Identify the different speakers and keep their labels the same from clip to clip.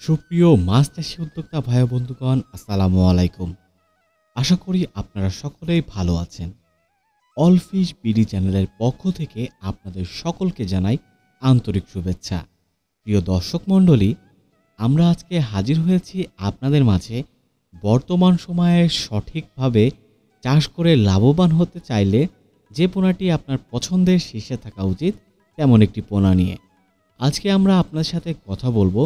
Speaker 1: সুপ্রিয় মাছ চাষী উদ্যোক্তা ভাই ও বন্ধুগণ, আসসালামু আলাইকুম। আশা করি আপনারা সকলেই ভালো আছেন। অল ফিশ বিডি চ্যানেলের পক্ষ থেকে আপনাদের সকলকে জানাই আন্তরিক শুভেচ্ছা। প্রিয় দর্শক মণ্ডলী, আমরা আজকে হাজির হয়েছি আপনাদের মাঝে বর্তমান সময়ে সঠিকভাবে চাষ করে লাভবান হতে চাইলে যে পোনাটি আপনার পছন্দের শীর্ষে থাকা উচিত তেমন একটি পোনা নিয়ে। আজকে আমরা আপনার সাথে কথা বলবো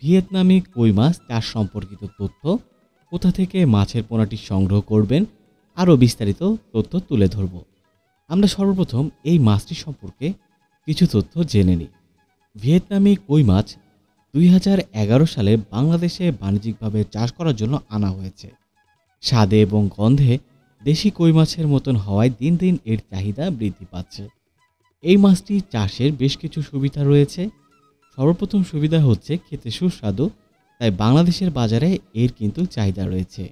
Speaker 1: ভিয়েতনামি কই মাছ চাষ সম্পর্কিত তথ্য, কোথা থেকে মাছের পোনাটি সংগ্রহ করবেন, আরও বিস্তারিত তথ্য তুলে ধরব। আমরা সর্বপ্রথম এই মাছটি সম্পর্কে কিছু তথ্য জেনে নিই। ভিয়েতনামি কই মাছ 2011 সালে বাংলাদেশে বাণিজ্যিকভাবে চাষ করার জন্য আনা হয়েছে। স্বাদে এবং গন্ধে দেশি কই মাছের মতন হওয়ায় দিন দিন এর চাহিদা বৃদ্ধি পাচ্ছে। এই মাছটি চাষের বেশ কিছু সুবিধা রয়েছে। সর্বপ্রথম সুবিধা হচ্ছে খেতে সুস্বাদু, তাই বাংলাদেশের বাজারে এর কিন্তু চাহিদা রয়েছে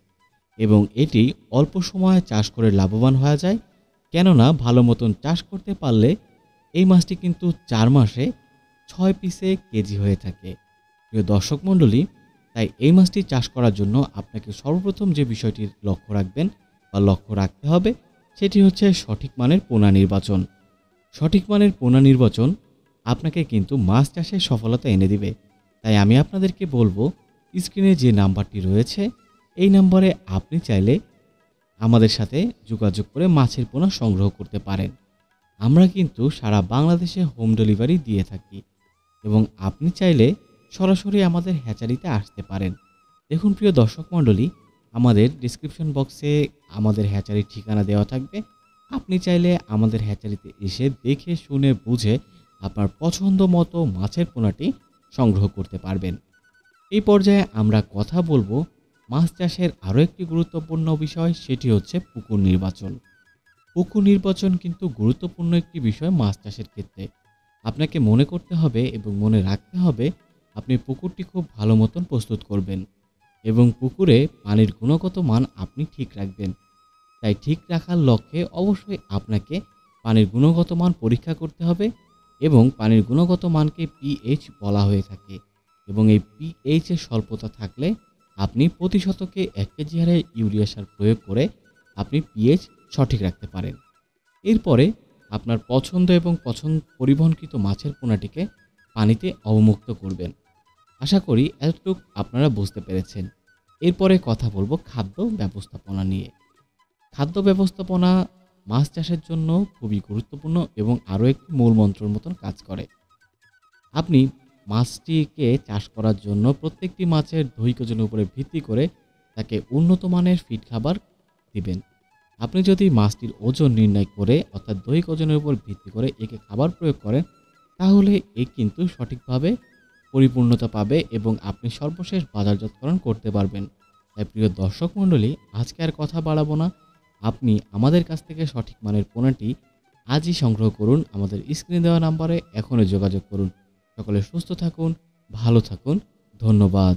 Speaker 1: এবং এটি অল্প সময়ে চাষ করে লাভবান হওয়া যায়। কেননা ভালো মতন চাষ করতে পারলে এই মাছটি কিন্তু 4 মাসে 6 পিসে কেজি হয়ে থাকে। প্রিয় দর্শক মণ্ডলী, তাই এই মাছটি চাষ করার জন্য আপনাকে সর্বপ্রথম যে বিষয়টি লক্ষ্য রাখবেন বা লক্ষ্য রাখতে হবে সেটি হচ্ছে সঠিক মানের পোনা নির্বাচন। সঠিক মানের পোনা নির্বাচন আপনাকে কিন্তু মাছ চাষে সফলতা এনে দিবে। তাই আমি আপনাদেরকে বলবো, স্ক্রিনে যে নাম্বারটি রয়েছে এই নাম্বারে আপনি চাইলে আমাদের সাথে যোগাযোগ করে মাছের পোনা সংগ্রহ করতে পারেন। আমরা কিন্তু সারা বাংলাদেশে হোম ডেলিভারি দিয়ে থাকি এবং আপনি চাইলে সরাসরি আমাদের হ্যাচারিতে আসতে পারেন। দেখুন প্রিয় দর্শক মণ্ডলী, আমাদের ডিসক্রিপশন বক্সে আমাদের হ্যাচারির ঠিকানা দেওয়া থাকবে। আপনি চাইলে আমাদের হ্যাচারিতে এসে দেখে শুনে বুঝে আপনার পছন্দ মতো মাছের পোনাটি সংগ্রহ করতে পারবেন। এই পর্যায়ে আমরা কথা বলবো মাছ চাষের আরও একটি গুরুত্বপূর্ণ বিষয়, সেটি হচ্ছে পুকুর নির্বাচন। পুকুর নির্বাচন কিন্তু গুরুত্বপূর্ণ একটি বিষয় মাছ চাষের ক্ষেত্রে। আপনাকে মনে করতে হবে এবং মনে রাখতে হবে আপনি পুকুরটি খুব ভালো মতন প্রস্তুত করবেন এবং পুকুরে পানির গুণগত মান আপনি ঠিক রাখবেন। তাই ঠিক রাখার লক্ষ্যে অবশ্যই আপনাকে পানির গুণগত মান পরীক্ষা করতে হবে এবং পানির গুণগত মানকে পিএইচ বলা হয়ে থাকে এবং এই পিএইচ এর স্বল্পতা থাকলে আপনি প্রতি শতকে 1 কেজি হারে ইউরিয়া সার প্রয়োগ করে আপনি পিএইচ সঠিক রাখতে পারেন। এরপরে আপনার পছন্দ এবং পরিবহনকৃত মাছের পোনাটিকে পানিতে অবমুক্ত করবেন। আশা করি এতটুকু আপনারা বুঝতে পেরেছেন। এরপরে কথা বলবো খাদ্য ব্যবস্থাপনা নিয়ে। খাদ্য ব্যবস্থাপনা মাছ চাষের জন্য খুবই গুরুত্বপূর্ণ এবং আরও একটি মূল মন্ত্রের মতন কাজ করে। আপনি মাছটিকে চাষ করার জন্য প্রত্যেকটি মাছের দৈহিক ওজনের উপরে ভিত্তি করে তাকে উন্নত মানের ফিড খাবার দিবেন। আপনি যদি মাছটির ওজন নির্ণয় করে অর্থাৎ দৈহিক ওজনের উপর ভিত্তি করে একে খাবার প্রয়োগ করেন, তাহলে এ কিন্তু সঠিকভাবে পরিপূর্ণতা পাবে এবং আপনি সর্বশেষ বাজারজাতকরণ করতে পারবেন। তাই প্রিয় দর্শক মণ্ডলী, আজকে আর কথা বাড়াবো না। আপনি আমাদের কাছ থেকে সঠিক মানের পোনাটি আজই সংগ্রহ করুন। আমাদের স্ক্রিনে দেওয়া নাম্বারে এখনই যোগাযোগ করুন। সকলে সুস্থ থাকুন, ভালো থাকুন। ধন্যবাদ।